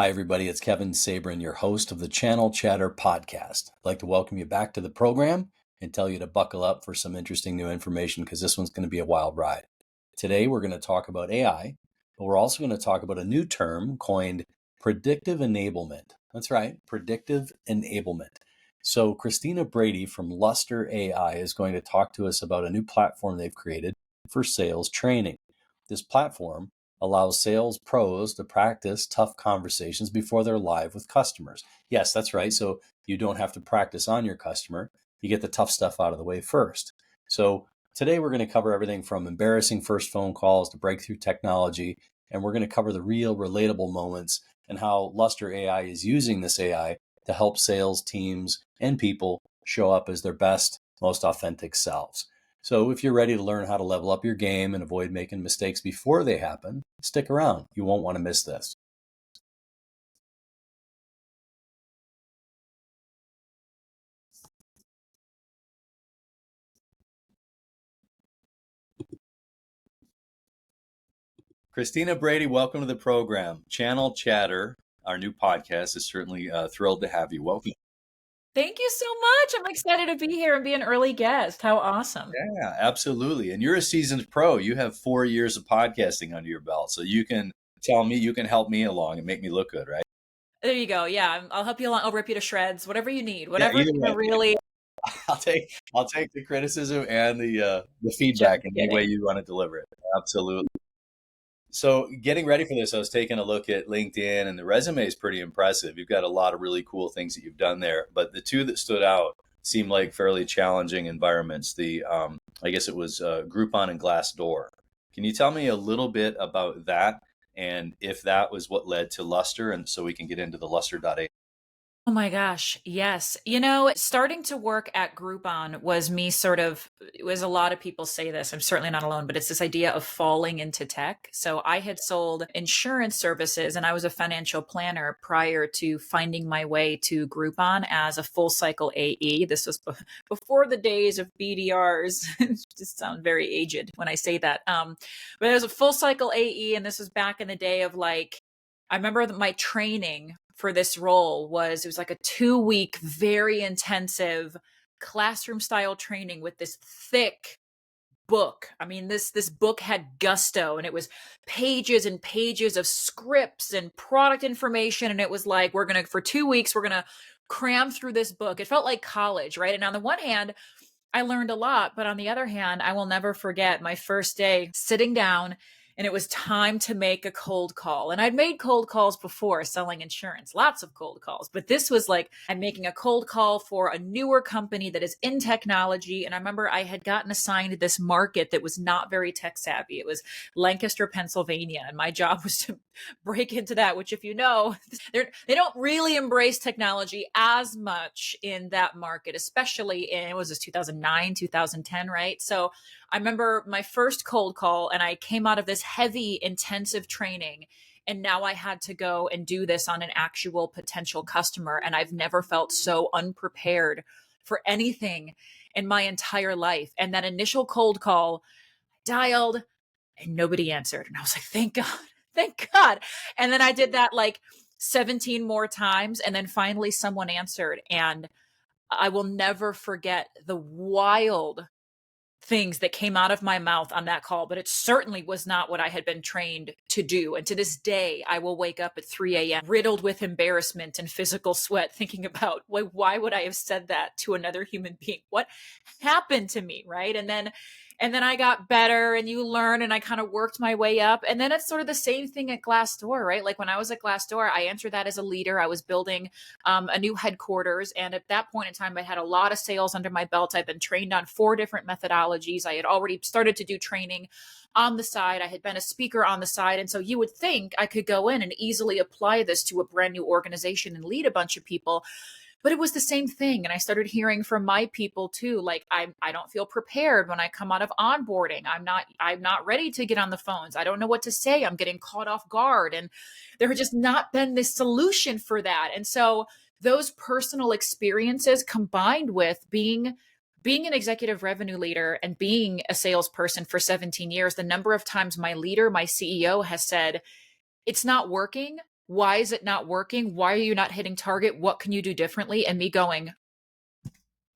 Hi, everybody. It's Kevin Sabourin, your host of the Channel Chatter podcast. I'd like to welcome you back to the program and tell you to buckle up for some interesting new information because this one's going to be a wild ride. Today, we're going to talk about AI, but we're also going to talk about a new term coined predictive enablement. That's right, predictive enablement. So Christina Brady from Lustre.ai is going to talk to us about a new platform they've created for sales training. This platform allows sales pros to practice tough conversations before they're live with customers. Yes, that's right. So you don't have to practice on your customer. You get the tough stuff out of the way first. So today we're going to cover everything from embarrassing first phone calls to breakthrough technology. And we're going to cover the real relatable moments and how Lustre.ai is using this AI to help sales teams and people show up as their best, most authentic selves. So if you're ready to learn how to level up your game and avoid making mistakes before they happen, stick around. You won't want to miss this. Christina Brady, welcome to the program. Channel Chatter, our new podcast, is certainly thrilled to have you. Welcome. Thank you so much. I'm excited to be here and be an early guest. How awesome. Yeah, absolutely. And you're a seasoned pro. You have 4 years of podcasting under your belt. So you can tell me, you can help me along and make me look good, right? There you go. Yeah, I'll help you along. I'll rip you to shreds, whatever you need, Yeah, whatever's either going way. to really. I'll take the criticism and the Just feedback in any way kidding. you want to deliver it. Absolutely. So getting ready for this, I was taking a look at LinkedIn and the resume is pretty impressive. You've got a lot of really cool things that you've done there, but the two that stood out seemed like fairly challenging environments. I guess it was Groupon and Glassdoor. Can you tell me a little bit about that and if that was what led to Luster, and so we can get into the Luster.ai? Oh my gosh, yes. Starting to work at Groupon was me sort of, it was a lot of people say this, I'm certainly not alone, but it's this idea of falling into tech. So I had sold insurance services and I was a financial planner prior to finding my way to Groupon as a full cycle AE. This was before the days of BDRs. It just sounds very aged when I say that. But it was a full cycle AE, and this was back in the day of like, I remember that my training for this role was like a 2-week, very intensive classroom style training with this thick book. I mean, this book had gusto, and it was pages and pages of scripts and product information. And it was like, for 2 weeks, we're gonna cram through this book. It felt like college, right? And on the one hand, I learned a lot, but on the other hand, I will never forget my first day sitting down, and it was time to make a cold call. And I'd made cold calls before selling insurance, lots of cold calls, but this was like I'm making a cold call for a newer company that is in technology. And I remember I had gotten assigned this market that was not very tech savvy. It was Lancaster, Pennsylvania, and my job was to break into that, which, if you know, they don't really embrace technology as much in that market, especially in, it was this 2009, 2010, right? So I remember my first cold call, and I came out of this heavy, intensive training. And now I had to go and do this on an actual potential customer. And I've never felt so unprepared for anything in my entire life. And that initial cold call, dialed, and nobody answered. And I was like, thank God, thank God. And then I did that like 17 more times. And then finally someone answered. And I will never forget the wild things that came out of my mouth on that call, but it certainly was not what I had been trained to do. And to this day, I will wake up at 3 a.m. riddled with embarrassment and physical sweat, thinking about why would I have said that to another human being? What happened to me, right? And then I got better, and you learn, and I kind of worked my way up. And then it's sort of the same thing at Glassdoor, right? Like when I was at Glassdoor, I entered that as a leader. I was building a new headquarters. And at that point in time, I had a lot of sales under my belt. I'd been trained on 4 different methodologies. I had already started to do training on the side. I had been a speaker on the side. And so you would think I could go in and easily apply this to a brand new organization and lead a bunch of people. But it was the same thing. And I started hearing from my people too, like I don't feel prepared when I come out of onboarding. I'm not ready to get on the phones. I don't know what to say. I'm getting caught off guard. And there had just not been this solution for that. And so those personal experiences combined with being an executive revenue leader and being a salesperson for 17 years, the number of times my leader, my CEO, has said, it's not working, Why is it not working? Why are you not hitting target? What can you do differently? And me going,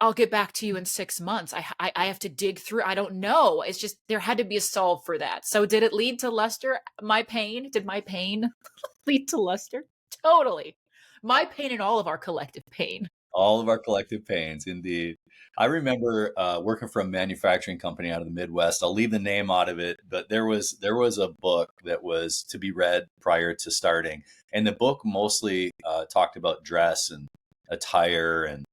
I'll get back to you in 6 months. I have to dig through. I don't know. It's just there had to be a solve for that. So did it lead to Luster? My pain? Did my pain lead to Luster? Totally. My pain and all of our collective pain. All of our collective pains, indeed. I remember working for a manufacturing company out of the Midwest. I'll leave the name out of it, but there was a book that was to be read prior to starting, and the book mostly talked about dress and attire and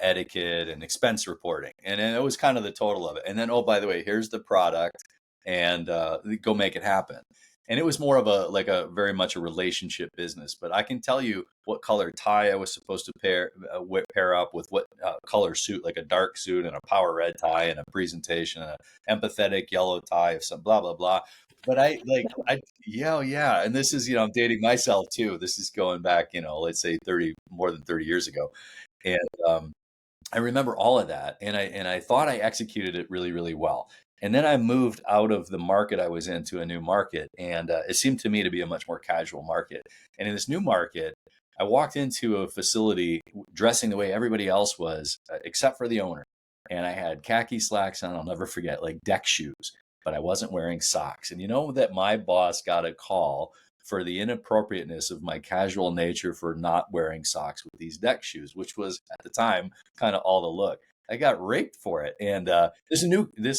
etiquette and expense reporting, and then it was kind of the total of it. And then, oh, by the way, here's the product, and go make it happen. And it was more of a like a very much a relationship business. But I can tell you what color tie I was supposed to pair up with what color suit, like a dark suit and a power red tie and a presentation, and an empathetic yellow tie of some blah blah blah. But yeah, and this is I'm dating myself too. This is going back let's say 30 more than 30 years ago, and I remember all of that, and I thought I executed it really, really well. And then I moved out of the market I was in to a new market, and it seemed to me to be a much more casual market. And in this new market, I walked into a facility dressing the way everybody else was, except for the owner. And I had khaki slacks on. I'll never forget, like deck shoes, but I wasn't wearing socks. And you know that my boss got a call for the inappropriateness of my casual nature for not wearing socks with these deck shoes, which was at the time kind of all the look. I got raped for it. And this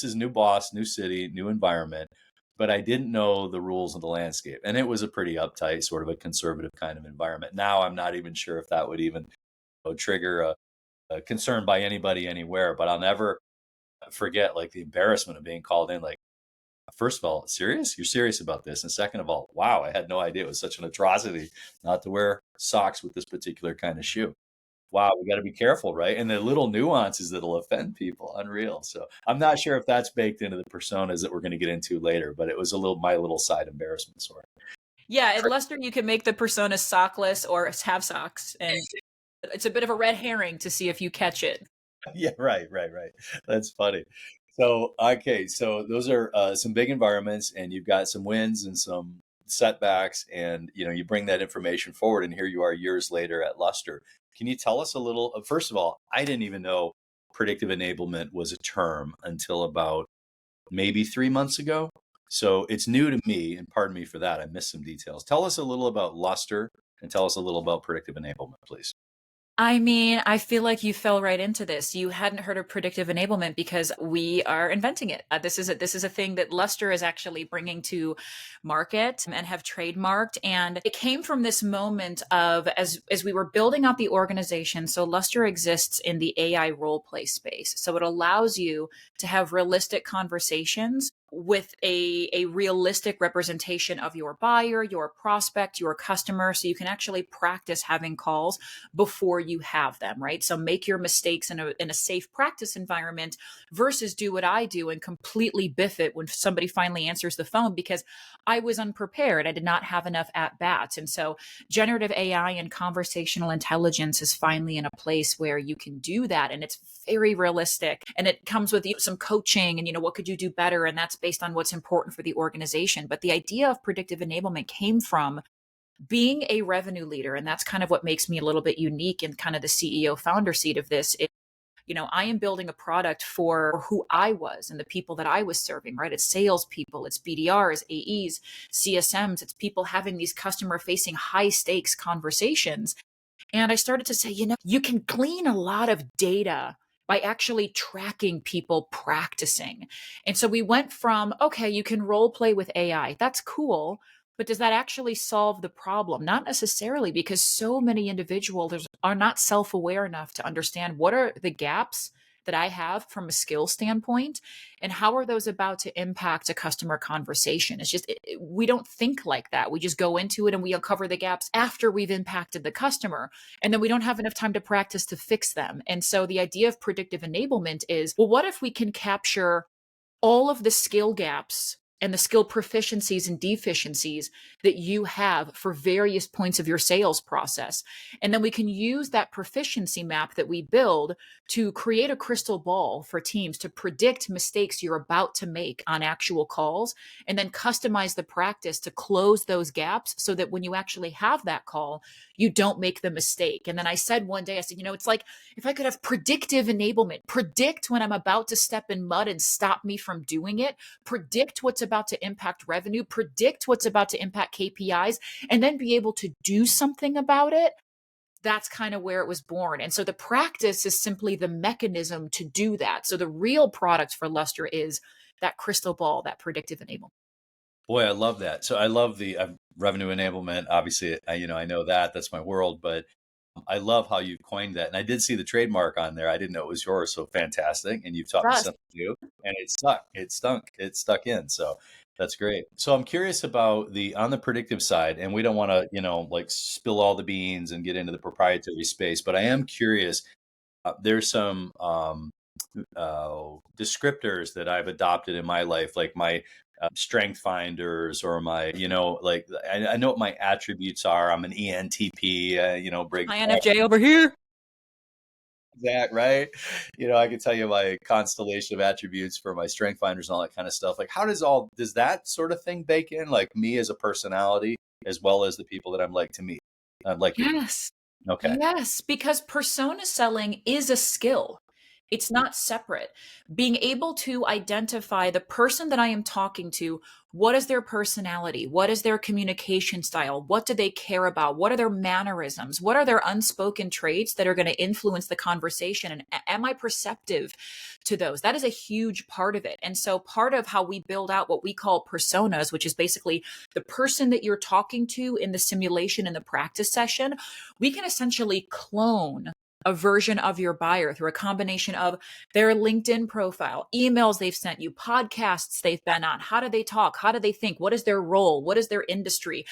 is new boss, new city, new environment, but I didn't know the rules of the landscape. And it was a pretty uptight, sort of a conservative kind of environment. Now I'm not even sure if that would even trigger a concern by anybody anywhere, but I'll never forget like the embarrassment of being called in, like, first of all, serious? You're serious about this? And second of all, wow, I had no idea it was such an atrocity not to wear socks with this particular kind of shoe. Wow, we got to be careful, right? And the little nuances that'll offend people, unreal. So I'm not sure if that's baked into the personas that we're going to get into later, but it was my little side embarrassment story. Yeah, at Luster, you can make the persona sockless or have socks, and it's a bit of a red herring to see if you catch it. Yeah, right. That's funny. So, okay, so those are some big environments, and you've got some wins and some setbacks, and you bring that information forward, and here you are years later at Luster. Can you tell us a little? First of all, I didn't even know predictive enablement was a term until about maybe 3 months ago. So it's new to me, and pardon me for that. I missed some details. Tell us a little about Luster, and tell us a little about predictive enablement, please. I mean, I feel like you fell right into this. You hadn't heard of predictive enablement because we are inventing it. This is a thing that Luster is actually bringing to market and have trademarked. And it came from this moment of as we were building out the organization. So Luster exists in the AI role play space. So it allows you to have realistic conversations with a realistic representation of your buyer, your prospect, your customer. So you can actually practice having calls before you have them, right? So make your mistakes in a safe practice environment versus do what I do and completely biff it when somebody finally answers the phone because I was unprepared. I did not have enough at bats. And so generative AI and conversational intelligence is finally in a place where you can do that. And it's very realistic. And it comes with some coaching and, what could you do better? And that's based on what's important for the organization. But the idea of predictive enablement came from being a revenue leader. And that's kind of what makes me a little bit unique in kind of the CEO founder seat of this. I am building a product for who I was and the people that I was serving, right? It's salespeople, it's BDRs, AEs, CSMs, it's people having these customer facing high stakes conversations. And I started to say, you can glean a lot of data by actually tracking people practicing. And so we went from, okay, you can role play with AI. That's cool. But does that actually solve the problem? Not necessarily, because so many individuals are not self-aware enough to understand what are the gaps that I have from a skill standpoint and how are those about to impact a customer conversation. It's just, we don't think like that. We just go into it and we uncover the gaps after we've impacted the customer. And then we don't have enough time to practice to fix them. And so the idea of predictive enablement is, well, what if we can capture all of the skill gaps and the skill proficiencies and deficiencies that you have for various points of your sales process. And then we can use that proficiency map that we build to create a crystal ball for teams to predict mistakes you're about to make on actual calls, and then customize the practice to close those gaps so that when you actually have that call, you don't make the mistake. And then I said one day, I said, it's like if I could have predictive enablement, predict when I'm about to step in mud and stop me from doing it, predict what's about to impact revenue, predict what's about to impact KPIs, and then be able to do something about it. That's kind of where it was born. And so the practice is simply the mechanism to do that. So the real product for Lustre is that crystal ball, that predictive enablement. Boy, I love that. So I love the revenue enablement. Obviously, I know that's my world, but I love how you coined that. And I did see the trademark on there. I didn't know it was yours. So fantastic. And you've taught me Trust. something new, and it stuck. It stuck in. So that's great. So I'm curious about on the predictive side, and we don't want to, like spill all the beans and get into the proprietary space, but I am curious. There's some descriptors that I've adopted in my life, like my strength finders, or my, like I know what my attributes are. I'm an ENTP, break INFJ over here. that, right? I can tell you my constellation of attributes for my strength finders and all that kind of stuff. Like, does that sort of thing bake in, like me as a personality, as well as the people that I'm like to meet? Like to meet. Yes. Okay. Yes, because persona selling is a skill. It's not separate. Being able to identify the person that I am talking to, what is their personality? What is their communication style? What do they care about? What are their mannerisms? What are their unspoken traits that are going to influence the conversation? And am I perceptive to those? That is a huge part of it. And so part of how we build out what we call personas, which is basically the person that you're talking to in the simulation in the practice session, we can essentially clone a version of your buyer through a combination of their LinkedIn profile, emails they've sent you, podcasts they've been on. How do they talk? How do they think? What is their role? What is their industry?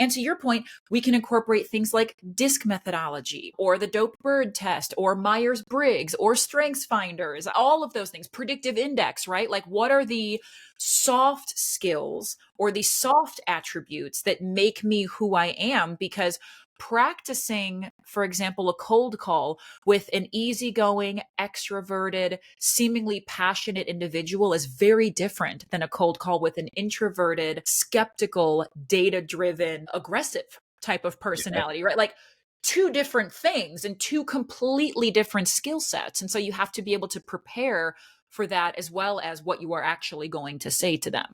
And to your point, we can incorporate things like DISC methodology or the Dope Bird test or Myers-Briggs or Strengths Finders, all of those things, predictive index, right? Like, what are the soft skills or the soft attributes that make me who I am? Because practicing, for example, a cold call with an easygoing, extroverted, seemingly passionate individual is very different than a cold call with an introverted, skeptical, data-driven, aggressive type of personality, right? Like, two different things and two completely different skill sets. And so you have to be able to prepare for that, as well as what you are actually going to say to them.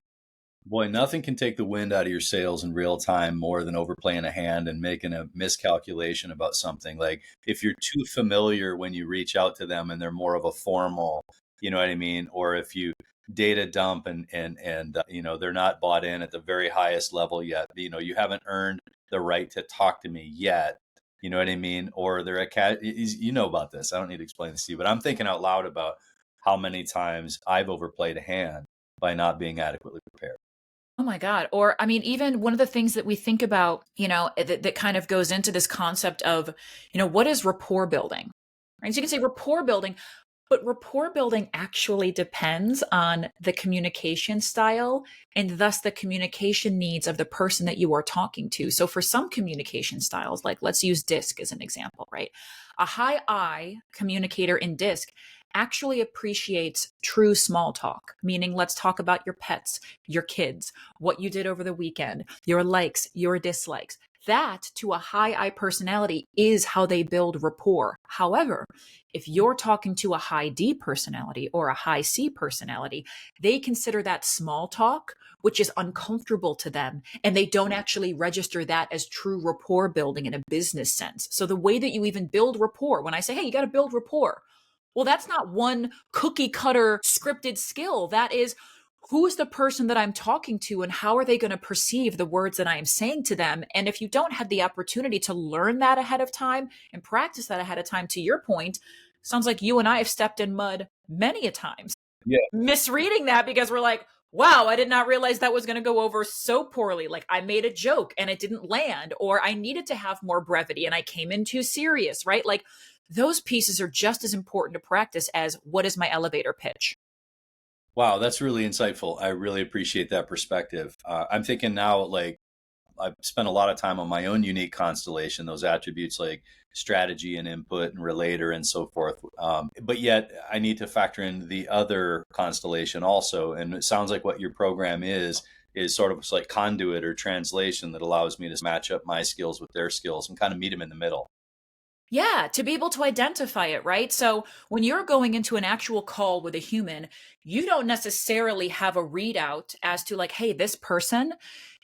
Boy, nothing can take the wind out of your sails in real time more than overplaying a hand and making a miscalculation about something. Like, if you're too familiar when you reach out to them and they're more of a formal, you know what I mean? Or if you data dump and they're not bought in at the very highest level yet, you haven't earned the right to talk to me yet. You know what I mean? Or they're a cat. You know about this. I don't need to explain this to you, but I'm thinking out loud about how many times I've overplayed a hand by not being adequately prepared. Oh my God. Or, I mean, even one of the things that we think about, that kind of goes into this concept of, what is rapport building? Right. So you can say rapport building, but rapport building actually depends on the communication style and thus the communication needs of the person that you are talking to. So for some communication styles, like let's use DISC as an example, right? A high I communicator in DISC actually appreciates true small talk, meaning let's talk about your pets, your kids, what you did over the weekend, your likes, your dislikes. That, to a high I personality, is how they build rapport. However, if you're talking to a high D personality or a high C personality, they consider that small talk, which is uncomfortable to them, and they don't actually register that as true rapport building in a business sense. So the way that you even build rapport, when I say, hey, you got to build rapport, well, that's not one cookie cutter scripted skill. That is, who is the person that I'm talking to and how are they going to perceive the words that I am saying to them? And if you don't have the opportunity to learn that ahead of time and practice that ahead of time, to your point, sounds like you and I have stepped in mud many a times. Yeah. Misreading that because we're like, wow, I did not realize that was going to go over so poorly. Like, I made a joke and it didn't land, or I needed to have more brevity and I came in too serious, right? Like, those pieces are just as important to practice as what is my elevator pitch. Wow, that's really insightful. I really appreciate that perspective. I'm thinking now, like, I've spent a lot of time on my own unique constellation, those attributes like strategy and input and relator and so forth. But yet I need to factor in the other constellation also. And it sounds like what your program is sort of like conduit or translation that allows me to match up my skills with their skills and kind of meet them in the middle. Yeah, to be able to identify it, right? So when you're going into an actual call with a human, you don't necessarily have a readout as to like, hey, this person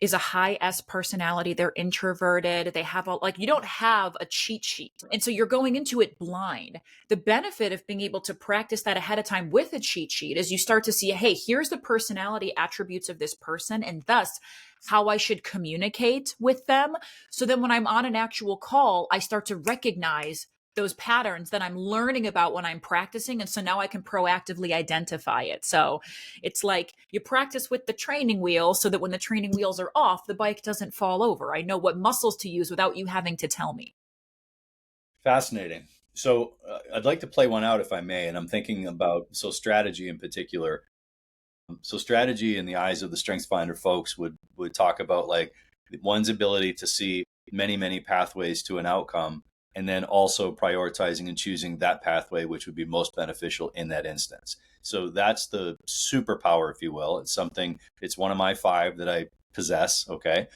is a high S personality. They're introverted. They have a, like, you don't have a cheat sheet. And so you're going into it blind. The benefit of being able to practice that ahead of time with a cheat sheet is you start to see, hey, here's the personality attributes of this person, and thus how I should communicate with them. So then when I'm on an actual call, I start to recognize those patterns that I'm learning about when I'm practicing. And so now I can proactively identify it. So it's like you practice with the training wheels so that when the training wheels are off, the bike doesn't fall over. I know what muscles to use without you having to tell me. Fascinating. So I'd like to play one out if I may. And I'm thinking about, so strategy in particular. So strategy in the eyes of the strengths finder folks would talk about like one's ability to see many pathways to an outcome, and then also prioritizing and choosing that pathway which would be most beneficial in that instance. So that's the superpower, if you will. It's one of my five that I possess. Okay.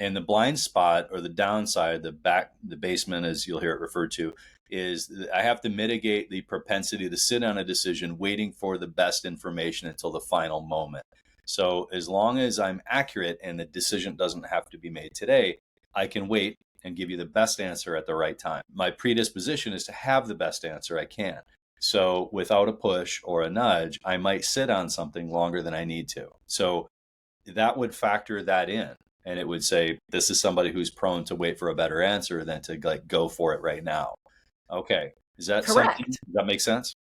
And the blind spot or the downside, the basement, as you'll hear it referred to, is that I have to mitigate the propensity to sit on a decision waiting for the best information until the final moment. So as long as I'm accurate and the decision doesn't have to be made today, I can wait and give you the best answer at the right time. My predisposition is to have the best answer I can. So without a push or a nudge, I might sit on something longer than I need to. So that would factor that in. And it would say, this is somebody who's prone to wait for a better answer than to like go for it right now. Okay. Is that something? Correct. Does that make sense?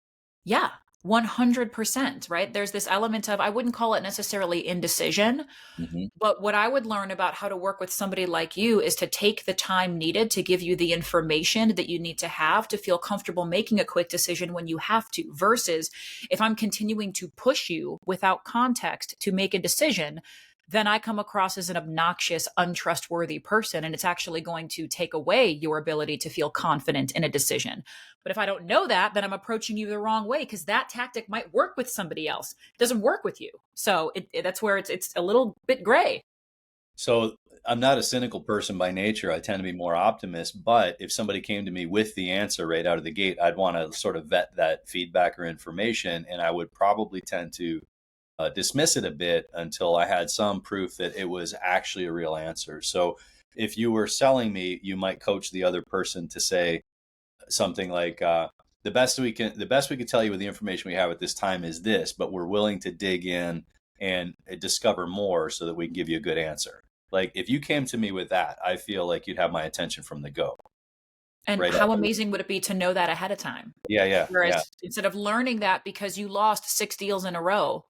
Yeah, 100%, right? There's this element of, I wouldn't call it necessarily indecision, Hmm. but what I would learn about how to work with somebody like you is to take the time needed to give you the information that you need to have to feel comfortable making a quick decision when you have to, versus if I'm continuing to push you without context to make a decision, then I come across as an obnoxious, untrustworthy person. And it's actually going to take away your ability to feel confident in a decision. But if I don't know that, then I'm approaching you the wrong way because that tactic might work with somebody else. It doesn't work with you. So that's where it's a little bit gray. So I'm not a cynical person by nature. I tend to be more optimist. But if somebody came to me with the answer right out of the gate, I'd want to sort of vet that feedback or information. And I would probably tend to dismiss it a bit until I had some proof that it was actually a real answer. So if you were selling me, you might coach the other person to say something like, the best we can tell you with the information we have at this time is this, but we're willing to dig in and discover more so that we can give you a good answer. Like if you came to me with that, I feel like you'd have my attention from the go. And Right how up. amazing would it be to know that ahead of time? Yeah. Whereas instead of learning that because you lost 6 deals in a row,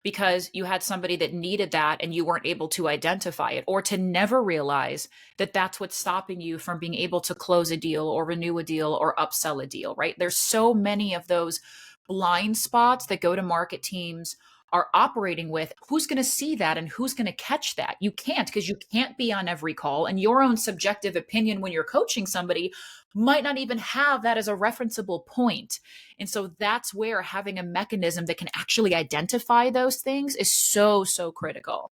because you had somebody that needed that and you weren't able to identify it, or to never realize that that's what's stopping you from being able to close a deal or renew a deal or upsell a deal, right? There's so many of those blind spots that go to market teams are operating with. Who's going to see that and who's going to catch that? You can't, because you can't be on every call, and your own subjective opinion when you're coaching somebody might not even have that as a referenceable point. And so that's where having a mechanism that can actually identify those things is so critical.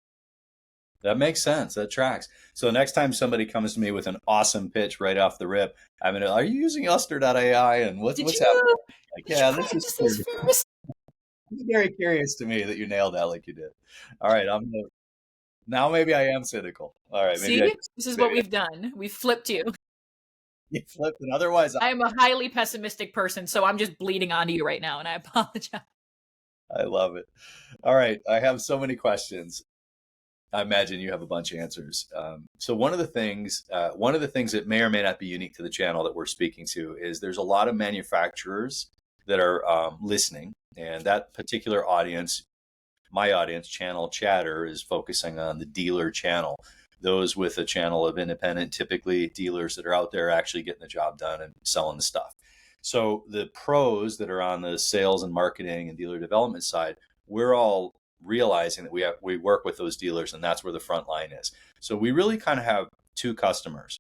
That makes sense. That tracks. So next time somebody comes to me with an awesome pitch right off the rip, I'm gonna, are you using Luster.ai and Did what's happening? you Like, did you yeah, this is practice this first? it's very curious to me that you nailed that like you did. All right, now maybe I am cynical. All right, See, this is what maybe we've done. We've flipped you. you flipped it. Otherwise, I am a highly pessimistic person, so I'm just bleeding onto you right now, and I apologize. I love it. All right, I have so many questions. I imagine you have a bunch of answers. So one of the things that may or may not be unique to the channel that we're speaking to is there's a lot of manufacturers that are listening, and that particular audience, my audience, channel chatter, is focusing on the dealer channel. Those with a channel of independent, typically dealers that are out there actually getting the job done and selling the stuff. So the pros that are on the sales and marketing and dealer development side we're all realizing that we work with those dealers, and that's where the front line is. So we really kind of have two customers.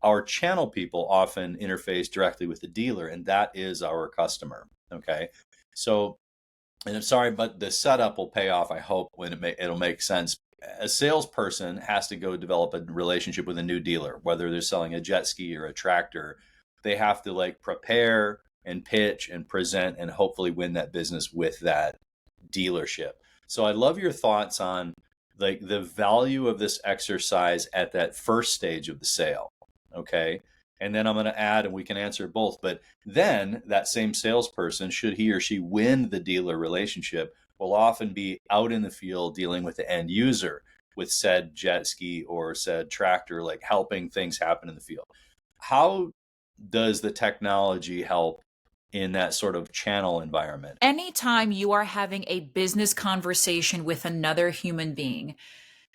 Our channel people often interface directly with the dealer, and that is our customer. Okay. So, and I'm sorry, but the setup will pay off, I hope, when it'll make sense. A salesperson has to go develop a relationship with a new dealer, whether they're selling a jet ski or a tractor. They have to like prepare and pitch and present and hopefully win that business with that dealership. So I love your thoughts on like the value of this exercise at that first stage of the sale. Okay. And then I'm going to add, and we can answer both, but then that same salesperson, should he or she win the dealer relationship, will often be out in the field dealing with the end user with said jet ski or said tractor, like helping things happen in the field. How does the technology help in that sort of channel environment? Anytime you are having a business conversation with another human being,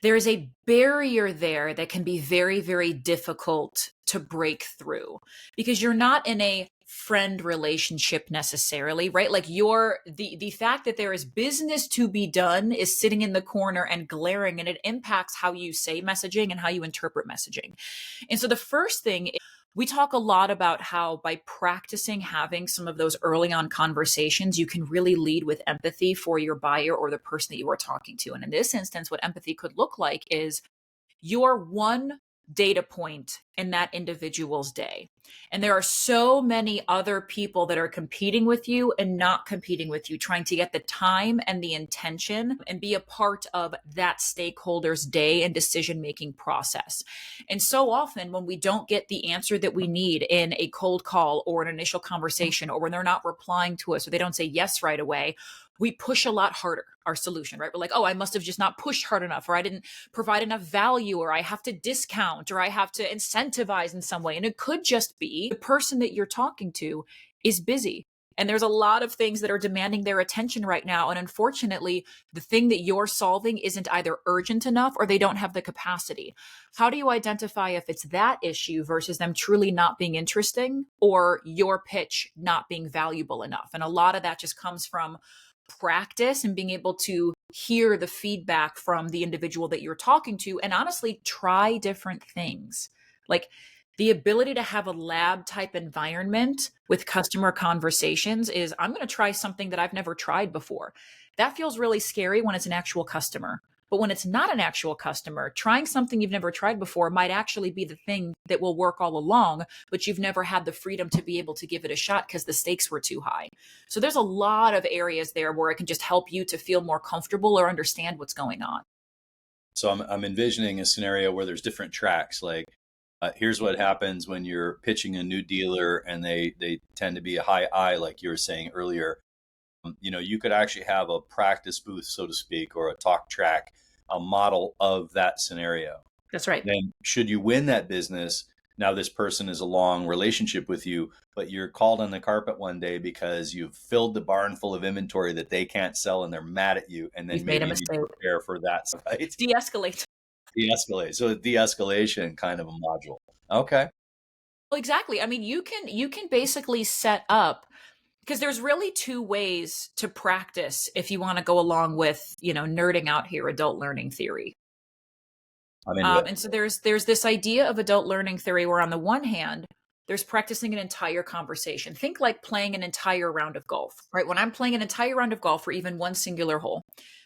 there is a barrier there that can be very, very difficult to break through because you're not in a friend relationship necessarily, right? Like the fact that there is business to be done is sitting in the corner and glaring, and it impacts how you say messaging and how you interpret messaging. And so the first thing, we talk a lot about how by practicing having some of those early on conversations, you can really lead with empathy for your buyer or the person that you are talking to. And in this instance, what empathy could look like is you're one data point in that individual's day. And there are so many other people that are competing with you and not competing with you, trying to get the time and the intention and be a part of that stakeholder's day and decision-making process. And so often when we don't get the answer that we need in a cold call or an initial conversation, or when they're not replying to us or they don't say yes right away, we push a lot harder our solution, right? We're like, oh, I must have just not pushed hard enough, or I didn't provide enough value, or I have to discount, or I have to incentivize in some way. And it could just be the person that you're talking to is busy. And there's a lot of things that are demanding their attention right now. And unfortunately, the thing that you're solving isn't either urgent enough or they don't have the capacity. How do you identify if it's that issue versus them truly not being interesting or your pitch not being valuable enough? And a lot of that just comes from practice and being able to hear the feedback from the individual that you're talking to, and honestly try different things. Like the ability to have a lab type environment with customer conversations is, I'm going to try something that I've never tried before. That feels really scary when it's an actual customer. But when it's not an actual customer, trying something you've never tried before might actually be the thing that will work all along, but you've never had the freedom to be able to give it a shot because the stakes were too high. So there's a lot of areas there where it can just help you to feel more comfortable or understand what's going on. So I'm envisioning a scenario where there's different tracks. Like, here's what happens when you're pitching a new dealer and they tend to be a high I, like you were saying earlier. You could actually have a practice booth, so to speak, or a talk track, a model of that scenario. That's right. Then should you win that business, now this person is a long relationship with you, but you're called on the carpet one day because you've filled the barn full of inventory that they can't sell and they're mad at you. And then You've made maybe a you need mistake. to prepare for that, right? De-escalate. De-escalate. So a de-escalation kind of a module. Okay. Well, exactly. I mean, you can basically set up, because there's really two ways to practice if you want to go along with, nerding out here, adult learning theory. I'm into it. And so there's this idea of adult learning theory where on the one hand, there's practicing an entire conversation. Think like playing an entire round of golf, right? When I'm playing an entire round of golf or even one singular hole,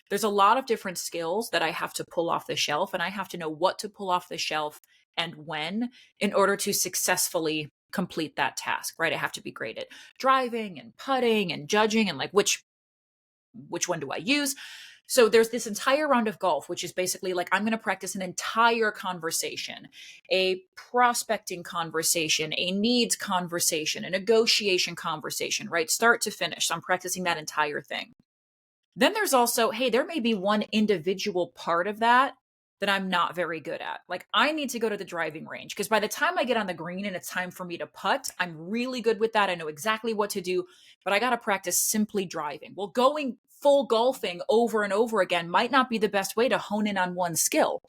there's a lot of different skills that I have to pull off the shelf, and I have to know what to pull off the shelf and when in order to successfully complete that task, right? I have to be great at driving and putting and judging and like which one do I use? So there's this entire round of golf, which is basically like, I'm going to practice an entire conversation, a prospecting conversation, a needs conversation, a negotiation conversation, right? Start to finish. So I'm practicing that entire thing. Then there's also, hey, there may be one individual part of that I'm not very good at. Like I need to go to the driving range because by the time I get on the green and it's time for me to putt, I'm really good with that. I know exactly what to do, but I got to practice simply driving. Well, going full golfing over and over again might not be the best way to hone in on one skill.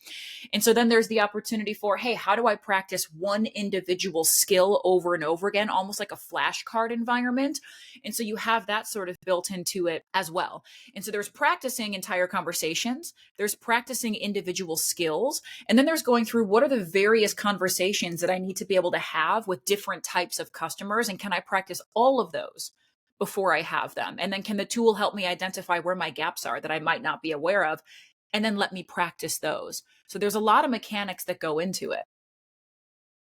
And so then there's the opportunity for, hey, how do I practice one individual skill over and over again, almost like a flashcard environment? And so you have that sort of built into it as well. And so there's practicing entire conversations, there's practicing individual skills, and then there's going through what are the various conversations that I need to be able to have with different types of customers, and can I practice all of those before I have them? And then can the tool help me identify where my gaps are that I might not be aware of? And then let me practice those. So there's a lot of mechanics that go into it.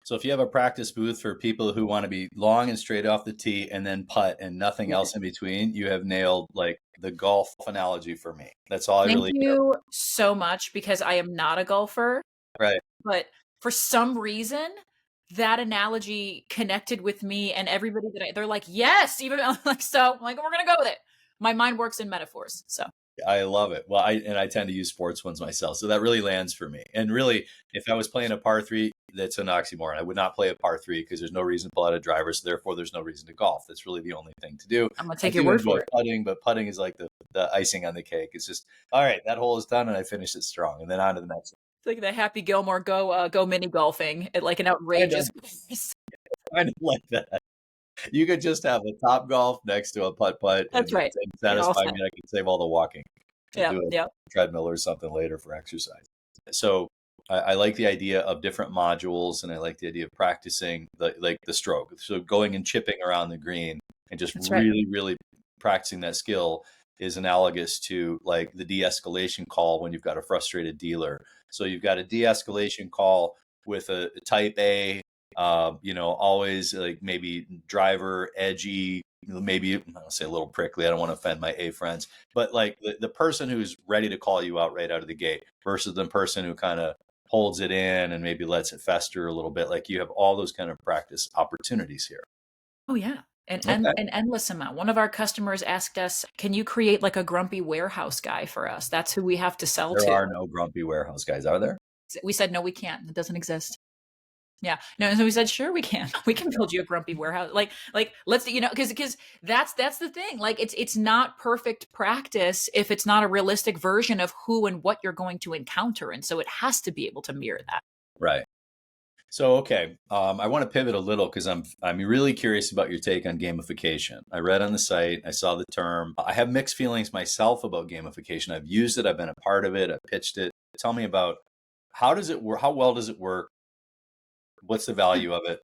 So if you have a practice booth for people who want to be long and straight off the tee and then putt and nothing else in between, you have nailed like the golf analogy for me. That's all I Thank really care you so much, because I am not a golfer, about. Right. but for some reason, that analogy connected with me, and everybody they're like, yes, even like, so I'm like, we're going to go with it. My mind works in metaphors. So I love it. Well, I tend to use sports ones myself, so that really lands for me. And really, if I was playing a par three, that's an oxymoron. I would not play a par three because there's no reason to pull out a driver, so therefore there's no reason to golf. That's really the only thing to do. I'm going to I take your do word enjoy for it. putting, but putting is like the icing on the cake. It's just, all right, that hole is done, and I finished it strong, and then on to the next. It's like the Happy Gilmore go mini golfing at like an outrageous pace. Kind of like that. You could just have a Top Golf next to a putt, and That's right. satisfy me. I can save all the walking to Yeah. do a Yeah. treadmill or something later for exercise. So I like the idea of different modules, and I like the idea of practicing the stroke. So going and chipping around the green and just That's right. really practicing that skill is analogous to like the de-escalation call when you've got a frustrated dealer. So you've got a de-escalation call with a type A, always like maybe driver, edgy, maybe I'll say a little prickly. I don't want to offend my A friends, but like the person who's ready to call you out right out of the gate versus the person who kind of holds it in and maybe lets it fester a little bit. Like you have all those kind of practice opportunities here. Oh, yeah. Okay. An endless amount. One of our customers asked us, can you create like a grumpy warehouse guy for us? That's who we have to sell There to. are no grumpy warehouse guys, are there? We said, no, we can't. It doesn't exist. Yeah. No, and so we said, sure, we can. We can build you a grumpy warehouse. Like let's, because that's the thing. Like it's not perfect practice if it's not a realistic version of who and what you're going to encounter. And so it has to be able to mirror that. Right. So, okay, I want to pivot a little because I'm really curious about your take on gamification. I read on the site, I saw the term. I have mixed feelings myself about gamification. I've used it, I've been a part of it, I've pitched it. Tell me about how does it work? How well does it work? What's the value of it?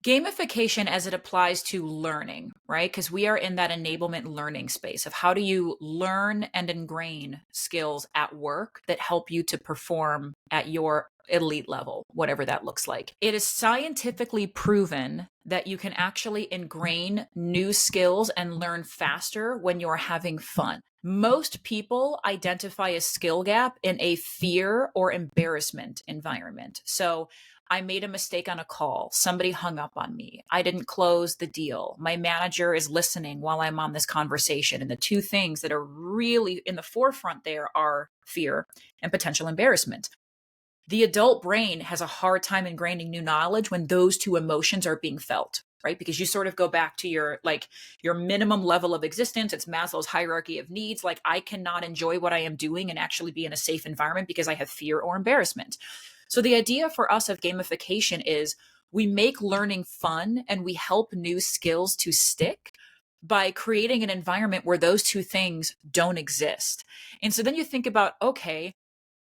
Gamification as it applies to learning, right? Because we are in that enablement learning space of how do you learn and ingrain skills at work that help you to perform at your elite level, whatever that looks like. It is scientifically proven that you can actually ingrain new skills and learn faster when you're having fun. Most people identify a skill gap in a fear or embarrassment environment. So I made a mistake on a call. Somebody hung up on me. I didn't close the deal. My manager is listening while I'm on this conversation. And the two things that are really in the forefront there are fear and potential embarrassment. The adult brain has a hard time ingraining new knowledge when those two emotions are being felt, right? Because you sort of go back to your minimum level of existence. It's Maslow's hierarchy of needs. Like I cannot enjoy what I am doing and actually be in a safe environment because I have fear or embarrassment. So the idea for us of gamification is we make learning fun and we help new skills to stick by creating an environment where those two things don't exist. And so then you think about, okay,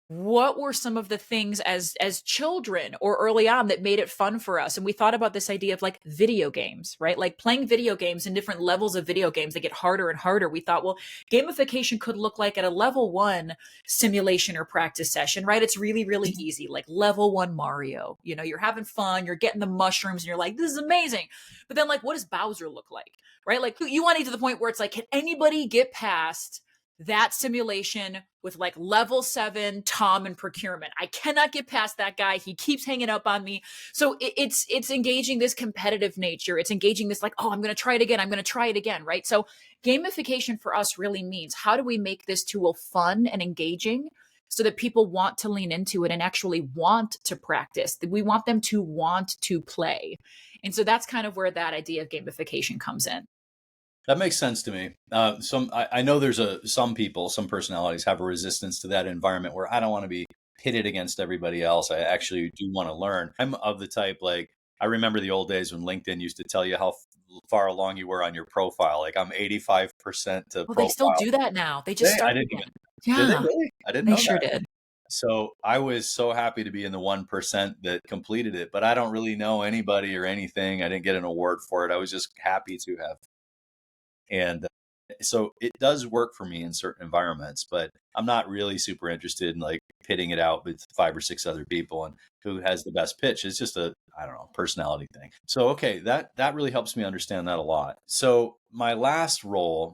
what were some of the things as children or early on that made it fun for us? And we thought about this idea of like video games, right? Like playing video games and different levels of video games that get harder and harder. We thought, well, gamification could look like at a level 1 simulation or practice session, right? It's really, really easy. Like level 1 Mario, you're having fun, you're getting the mushrooms and you're like, this is amazing. But then like, what does Bowser look like, right? Like you want to get to the point where it's like, can anybody get past that simulation with like level 7 Tom in procurement? I cannot get past that guy. He keeps hanging up on me. So it's engaging this competitive nature. It's engaging this like, oh, I'm going to try it again. I'm going to try it again. Right. So gamification for us really means how do we make this tool fun and engaging so that people want to lean into it and actually want to practice? We want them to want to play. And so that's kind of where that idea of gamification comes in. That makes sense to me. I know there's some people, some personalities have a resistance to that environment where I don't want to be pitted against everybody else. I actually do want to learn. I'm of the type, like, I remember the old days when LinkedIn used to tell you how far along you were on your profile. Like, I'm 85% to Well, they still profile. do that now. They just I started didn't it. even, did they Yeah, really? I didn't they know sure that. did. So I was so happy to be in the 1% that completed it, but I don't really know anybody or anything. I didn't get an award for it. I was just happy to have. And so it does work for me in certain environments, but I'm not really super interested in like pitting it out with 5 or 6 other people and who has the best pitch. It's just a, I don't know, personality thing. So, okay, that really helps me understand that a lot. So my last role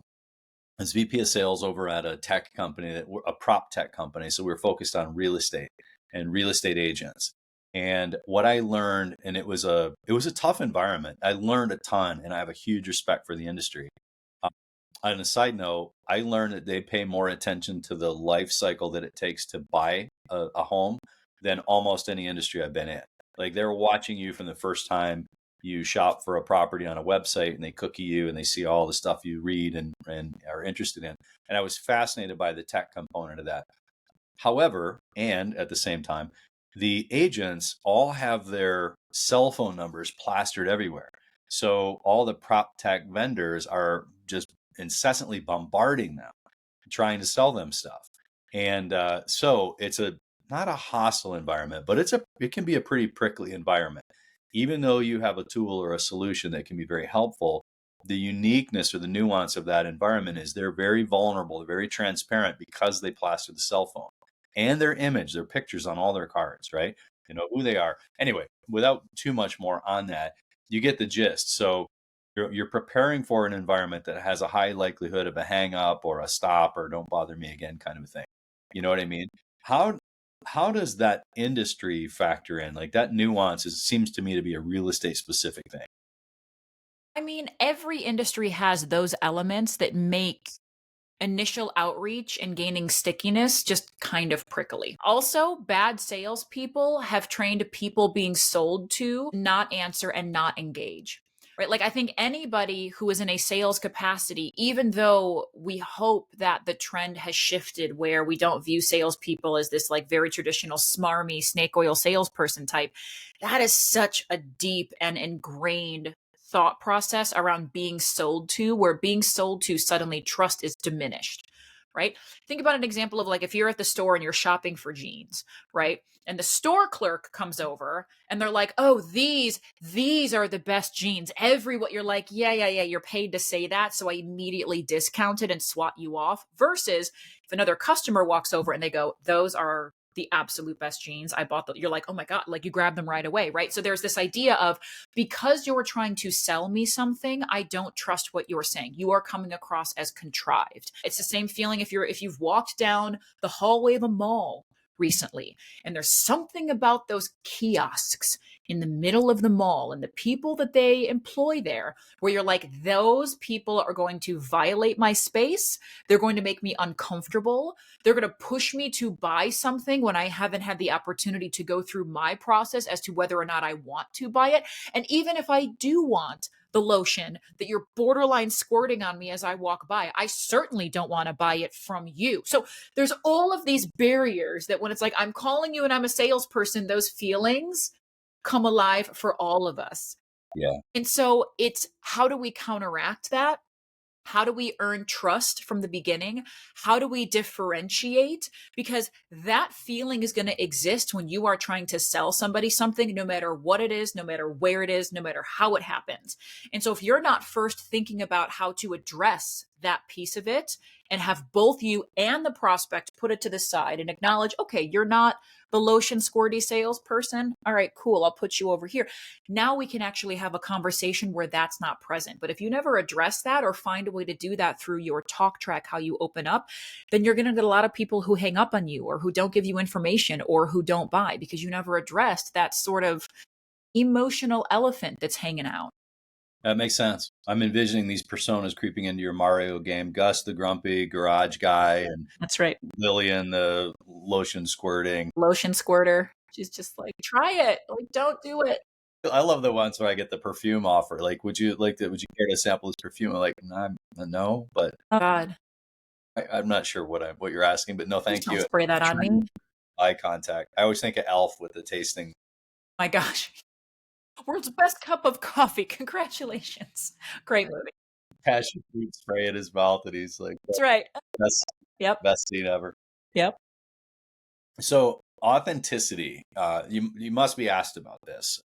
as VP of sales over at a tech company, a prop tech company. So we were focused on real estate and real estate agents. And what I learned, and it was a tough environment. I learned a ton, and I have a huge respect for the industry. On a side note, I learned that they pay more attention to the life cycle that it takes to buy a home than almost any industry I've been in. Like, they're watching you from the first time you shop for a property on a website, and they cookie you and they see all the stuff you read and are interested in. And I was fascinated by the tech component of that. However, and at the same time, the agents all have their cell phone numbers plastered everywhere. So all the prop tech vendors are just incessantly bombarding them, trying to sell them stuff. And so it's a not a hostile environment, but it can be a pretty prickly environment. Even though you have a tool or a solution that can be very helpful, the uniqueness or the nuance of that environment is they're very vulnerable, they're very transparent because they plaster the cell phone and their image, their pictures on all their cards, right? You know who they are. Anyway, without too much more on that, you get the gist. So you're preparing for an environment that has a high likelihood of a hang up or a stop or don't bother me again kind of a thing. You know what I mean? How how does that industry factor in? Like, that nuance seems to me to be a real estate specific thing. I mean, every industry has those elements that make initial outreach and gaining stickiness just kind of prickly. Also, bad salespeople have trained people being sold to not answer and not engage. Right? Like, I think anybody who is in a sales capacity, even though we hope that the trend has shifted where we don't view salespeople as this like very traditional smarmy snake oil salesperson type, that is such a deep and ingrained thought process around being sold to, where being sold to suddenly trust is diminished, right? Think about an example of like if you're at the store and you're shopping for jeans, right? And the store clerk comes over and they're like, "Oh, these are the best jeans." Every what you're like, "Yeah, yeah, yeah, you're paid to say that, so I immediately discount it and swat you off." Versus if another customer walks over and they go, "Those are the absolute best jeans. I bought them." You're like, "Oh my God," like you grab them right away, right? So there's this idea of because you're trying to sell me something, I don't trust what you're saying. You are coming across as contrived. It's the same feeling if you've walked down the hallway of a mall recently and there's something about those kiosks in the middle of the mall and the people that they employ there where you're like, those people are going to violate my space. They're going to make me uncomfortable. They're going to push me to buy something when I haven't had the opportunity to go through my process as to whether or not I want to buy it. And even if I do want the lotion that you're borderline squirting on me as I walk by, I certainly don't want to buy it from you. So there's all of these barriers that when it's like, I'm calling you and I'm a salesperson, those feelings come alive for all of us. Yeah. And so it's how do we counteract that? How do we earn trust from the beginning? How do we differentiate? Because that feeling is going to exist when you are trying to sell somebody something, no matter what it is, no matter where it is, no matter how it happens. And so if you're not first thinking about how to address that piece of it and have both you and the prospect put it to the side and acknowledge, okay, you're not the lotion squirty salesperson. All right, cool. I'll put you over here. Now we can actually have a conversation where that's not present. But if you never address that or find a way to do that through your talk track, how you open up, then you're going to get a lot of people who hang up on you or who don't give you information or who don't buy because you never addressed that sort of emotional elephant that's hanging out. That makes sense. I'm envisioning these personas creeping into your Mario game. Gus, the grumpy garage guy, and That's right. Lillian, the lotion squirting. Lotion squirter. She's just like, try it. Like, don't do it. I love the ones where I get the perfume offer. Like, would you care to sample this perfume? I'm like, no, but Oh God, I'm not sure what you're asking, but no, please thank don't you. spray that on me. Eye contact. I always think of Elf with the tasting My gosh. World's best cup of coffee. Congratulations. Great movie. passion fruit spray in his mouth, and he's like, That's right. best Yep. best scene ever. Yep. So authenticity. You must be asked about this.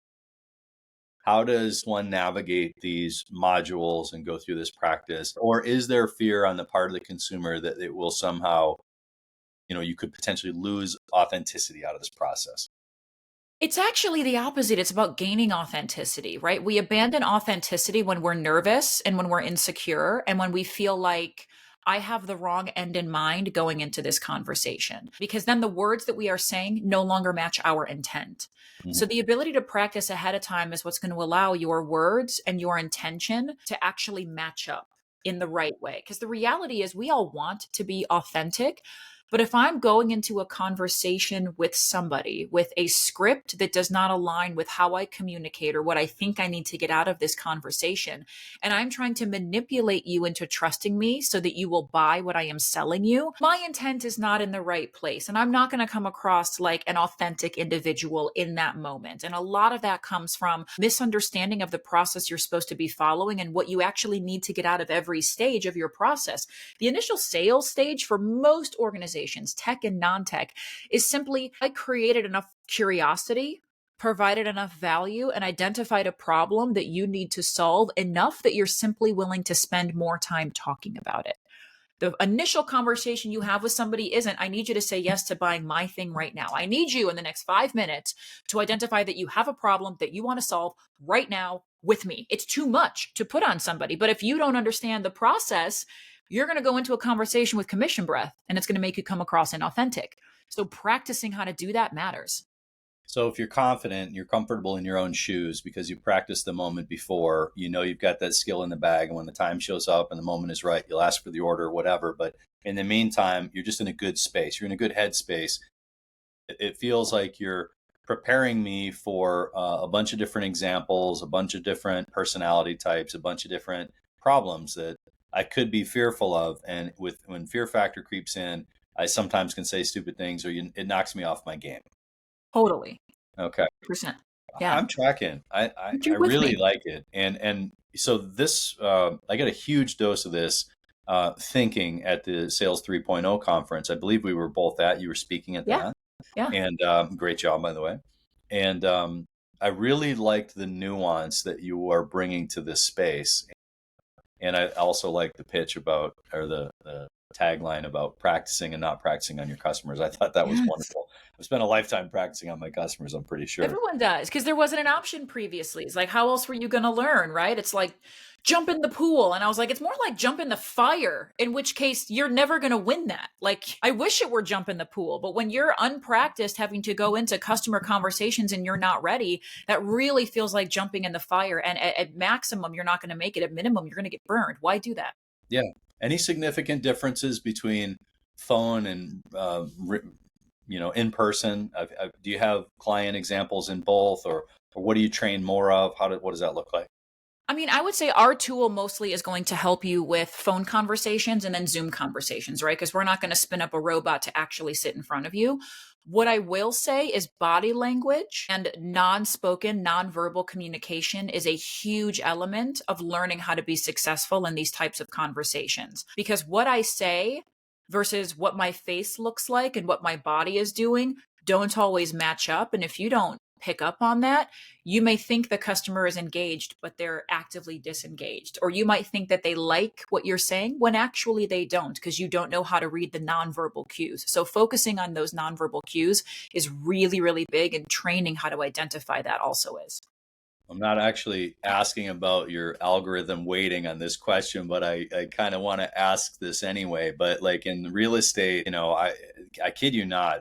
How does one navigate these modules and go through this practice? Or is there fear on the part of the consumer that it will somehow, you could potentially lose authenticity out of this process? It's actually the opposite. It's about gaining authenticity, right? We abandon authenticity when we're nervous and when we're insecure and when we feel like I have the wrong end in mind going into this conversation, because then the words that we are saying no longer match our intent. So Mhm. the ability to practice ahead of time is what's going to allow your words and your intention to actually match up in the right way. Because the reality is we all want to be authentic, but if I'm going into a conversation with somebody with a script that does not align with how I communicate or what I think I need to get out of this conversation, and I'm trying to manipulate you into trusting me so that you will buy what I am selling you, my intent is not in the right place. And I'm not going to come across like an authentic individual in that moment. And a lot of that comes from misunderstanding of the process you're supposed to be following and what you actually need to get out of every stage of your process. The initial sales stage for most organizations, tech and non tech, is simply I created enough curiosity, provided enough value, and identified a problem that you need to solve enough that you're simply willing to spend more time talking about it. The initial conversation you have with somebody isn't, I need you to say yes to buying my thing right now. I need you in the next 5 minutes to identify that you have a problem that you want to solve right now with me. It's too much to put on somebody. But if you don't understand the process, you're going to go into a conversation with commission breath and it's going to make you come across inauthentic. So practicing how to do that matters. So if you're confident, you're comfortable in your own shoes because you practiced the moment before, you've got that skill in the bag. And when the time shows up and the moment is right, you'll ask for the order or whatever. But in the meantime, you're just in a good space. You're in a good headspace. It feels like you're preparing me for a bunch of different examples, a bunch of different personality types, a bunch of different problems that I could be fearful of. And when fear factor creeps in, I sometimes can say stupid things or it knocks me off my game. Totally. Okay. 100%. Yeah. I'm tracking. I You're with really me. like it. And so this, I got a huge dose of this thinking at the Sales 3.0 conference. I believe we were both at, you were speaking at Yeah. that. Yeah. And great job, by the way. And I really liked the nuance that you are bringing to this space. And I also like the pitch about, or the tagline about practicing and not practicing on your customers. I thought that was Yes. wonderful. I've spent a lifetime practicing on my customers, I'm pretty sure. Everyone does, because there wasn't an option previously. It's like, how else were you going to learn, right? It's like jump in the pool. And I was like, it's more like jump in the fire, in which case you're never going to win that. Like, I wish it were jump in the pool, but when you're unpracticed having to go into customer conversations and you're not ready, that really feels like jumping in the fire. And at maximum, you're not going to make it. At minimum, you're going to get burned. Why do that? Yeah. Any significant differences between phone and in person? Do you have client examples in both, or what do you train more of? What does that look like? I mean, I would say our tool mostly is going to help you with phone conversations and then Zoom conversations, right? Because we're not going to spin up a robot to actually sit in front of you. What I will say is body language and non-spoken, non-verbal communication is a huge element of learning how to be successful in these types of conversations. Because what I say versus what my face looks like and what my body is doing don't always match up. And if you don't pick up on that, you may think the customer is engaged, but they're actively disengaged. Or you might think that they like what you're saying when actually they don't, because you don't know how to read the nonverbal cues. So focusing on those nonverbal cues is really, really big, and training how to identify that also is. I'm not actually asking about your algorithm weighting on this question, but I kind of want to ask this anyway. But like in real estate, I kid you not,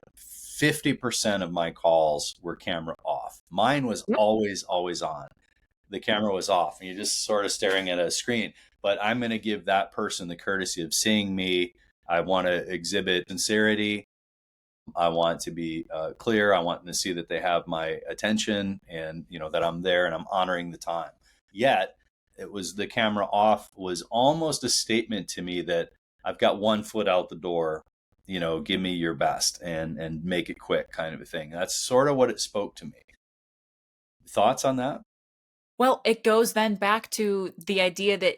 50% of my calls were camera off. Mine was Yep. always on. The camera was off and you're just sort of staring at a screen. But I'm going to give that person the courtesy of seeing me. I want to exhibit sincerity. I want to be clear. I want them to see that they have my attention and, that I'm there and I'm honoring the time. Yet it was the camera off was almost a statement to me that I've got one foot out the door, give me your best and make it quick kind of a thing. That's sort of what it spoke to me. Thoughts on that? Well, it goes then back to the idea that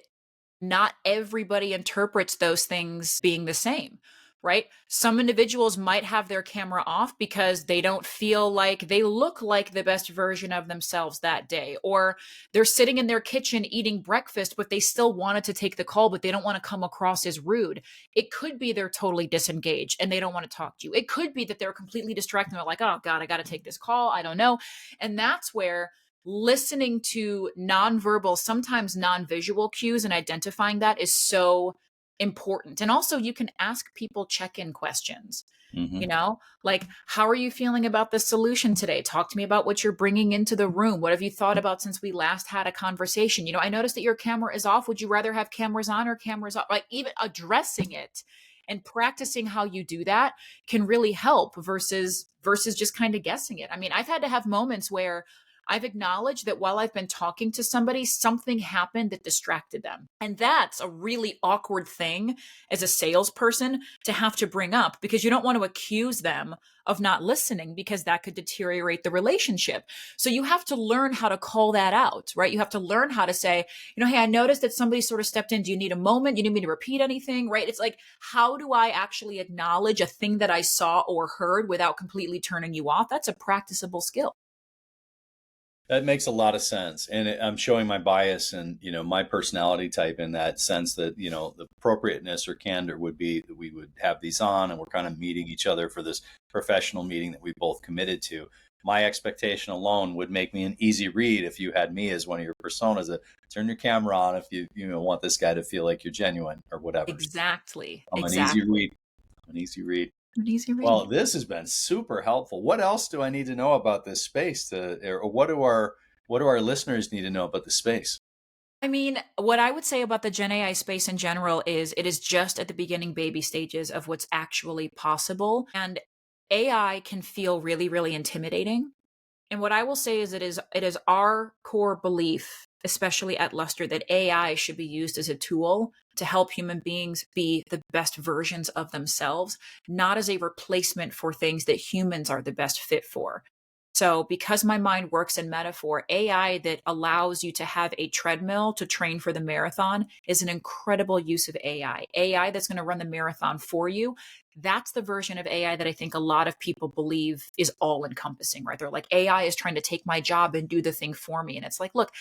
not everybody interprets those things being the same, right? Some individuals might have their camera off because they don't feel like they look like the best version of themselves that day, or they're sitting in their kitchen eating breakfast, but they still wanted to take the call, but they don't want to come across as rude. It could be they're totally disengaged and they don't want to talk to you. It could be that they're completely distracted and they're like, oh God, I got to take this call. I don't know. And that's where listening to nonverbal, sometimes non-visual cues and identifying that is so important. And also you can ask people check-in questions, Mm-hmm. like, how are you feeling about the solution today? Talk to me about what you're bringing into the room. What have you thought about since we last had a conversation? I noticed that your camera is off. Would you rather have cameras on or cameras off? Like, even addressing it and practicing how you do that can really help versus just kind of guessing it. I mean, I've had to have moments where I've acknowledged that while I've been talking to somebody, something happened that distracted them. And that's a really awkward thing as a salesperson to have to bring up, because you don't want to accuse them of not listening, because that could deteriorate the relationship. So you have to learn how to call that out, right? You have to learn how to say, hey, I noticed that somebody sort of stepped in. Do you need a moment? You need me to repeat anything, right? It's like, how do I actually acknowledge a thing that I saw or heard without completely turning you off? That's a practicable skill. That makes a lot of sense. And I'm showing my bias and, my personality type in that sense that, the appropriateness or candor would be that we would have these on and we're kind of meeting each other for this professional meeting that we both committed to. My expectation alone would make me an easy read if you had me as one of your personas that turn your camera on if you, want this guy to feel like you're genuine or whatever. Exactly. I'm an easy Exactly. read. An easy read. An easy read. Well, this has been super helpful. What else do I need to know about this space or what do our listeners need to know about the space? I mean, what I would say about the Gen AI space in general is it is just at the beginning baby stages of what's actually possible. And AI can feel really, really intimidating. And what I will say is it is our core belief, especially at Luster, that AI should be used as a tool to help human beings be the best versions of themselves, not as a replacement for things that humans are the best fit for. So, because my mind works in metaphor, AI that allows you to have a treadmill to train for the marathon is an incredible use of AI. AI that's going to run the marathon for you. That's the version of AI that I think a lot of people believe is all encompassing, right? They're like, AI is trying to take my job and do the thing for me. And it's like, look,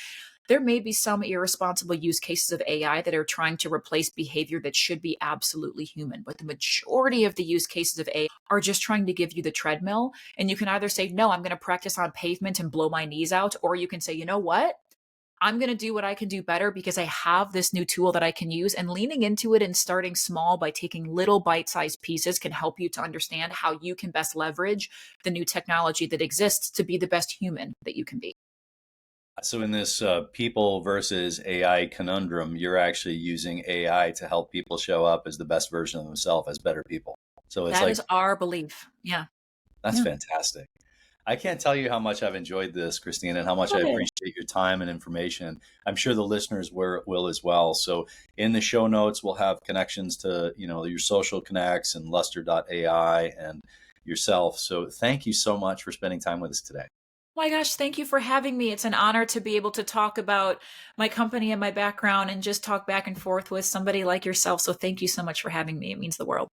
there may be some irresponsible use cases of AI that are trying to replace behavior that should be absolutely human. But the majority of the use cases of AI are just trying to give you the treadmill. And you can either say, no, I'm going to practice on pavement and blow my knees out. Or you can say, you know what? I'm going to do what I can do better because I have this new tool that I can use. And leaning into it and starting small by taking little bite-sized pieces can help you to understand how you can best leverage the new technology that exists to be the best human that you can be. So in this people versus AI conundrum, you're actually using AI to help people show up as the best version of themselves, as better people. So it's That like, is our belief. Yeah. that's Yeah. fantastic. I can't tell you how much I've enjoyed this, Christina, and how much I Love it. appreciate your time and information. I'm sure the listeners will as well. So in the show notes, we'll have connections to, your social connects and Lustre.ai and yourself. So thank you so much for spending time with us today. Oh my gosh, thank you for having me. It's an honor to be able to talk about my company and my background and just talk back and forth with somebody like yourself. So thank you so much for having me. It means the world.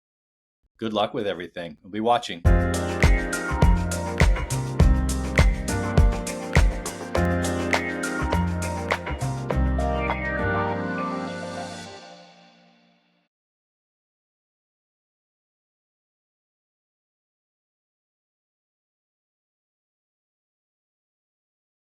Good luck with everything. We'll be watching.